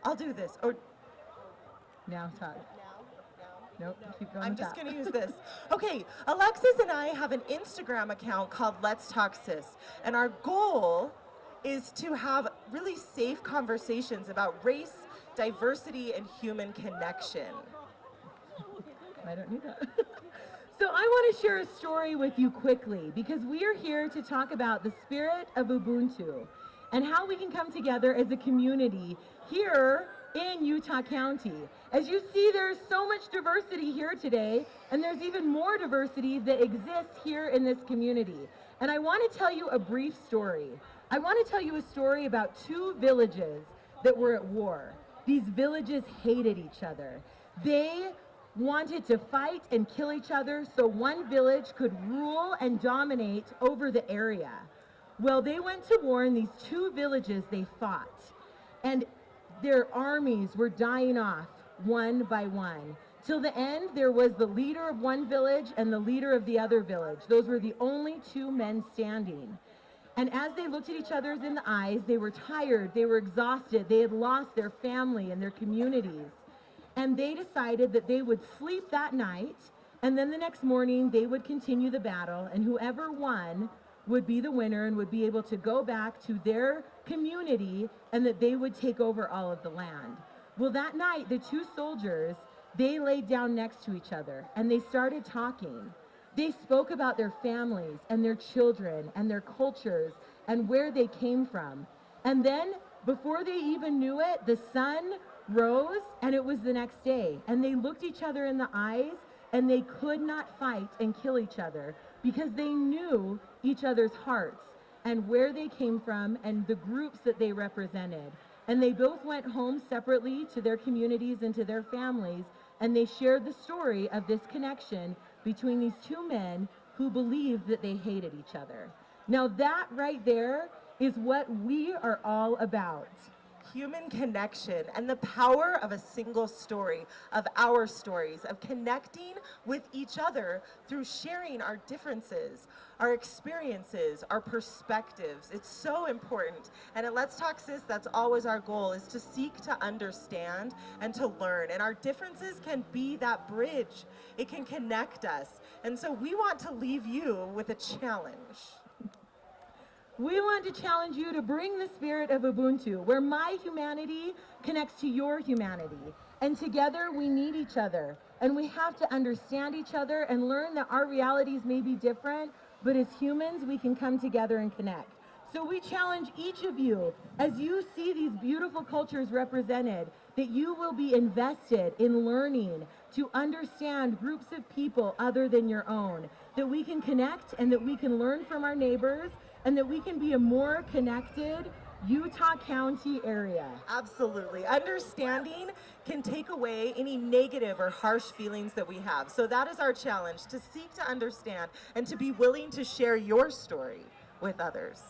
I'll do this. Or Now talk. Nope, keep going. I'm with just that. going to use this. Okay, Alexis and I have an Instagram account called Let's Talk Sis, and our goal is to have really safe conversations about race, diversity, and human connection. I don't need that. So I want to share a story with you quickly because we are here to talk about the spirit of Ubuntu and how we can come together as a community here in Utah County. As you see, there's so much diversity here today, and there's even more diversity that exists here in this community. And I want to tell you a brief story. I want to tell you a story about two villages that were at war. These villages hated each other. They wanted to fight and kill each other so one village could rule and dominate over the area. Well, they went to war in these two villages they fought, and their armies were dying off one by one. Till the end, there was the leader of one village and the leader of the other village. Those were the only two men standing. And as they looked at each other in the eyes, they were tired, they were exhausted, they had lost their family and their communities. And they decided that they would sleep that night, and then the next morning they would continue the battle, and whoever won would be the winner and would be able to go back to their community, and that they would take over all of the land. Well, that night, the two soldiers, they laid down next to each other, and they started talking. They spoke about their families and their children and their cultures and where they came from. And then, before they even knew it, the sun rose, and it was the next day. And they looked each other in the eyes, and they could not fight and kill each other because they knew each other's hearts and where they came from and the groups that they represented. And they both went home separately to their communities and to their families, and they shared the story of this connection between these two men who believed that they hated each other. Now that right there is what we are all about. Human connection and the power of a single story, of our stories, of connecting with each other through sharing our differences, our experiences, our perspectives. It's so important. And at Let's Talk Sis, that's always our goal, is to seek to understand and to learn. And our differences can be that bridge. It can connect us. And so we want to leave you with a challenge. We want to challenge you to bring the spirit of Ubuntu, where my humanity connects to your humanity. And together we need each other. And we have to understand each other and learn that our realities may be different, but as humans we can come together and connect. So we challenge each of you, as you see these beautiful cultures represented, that you will be invested in learning to understand groups of people other than your own, that we can connect and that we can learn from our neighbors, and that we can be a more connected Utah County area. Absolutely. Understanding can take away any negative or harsh feelings that we have. So that is our challenge, to seek to understand and to be willing to share your story with others.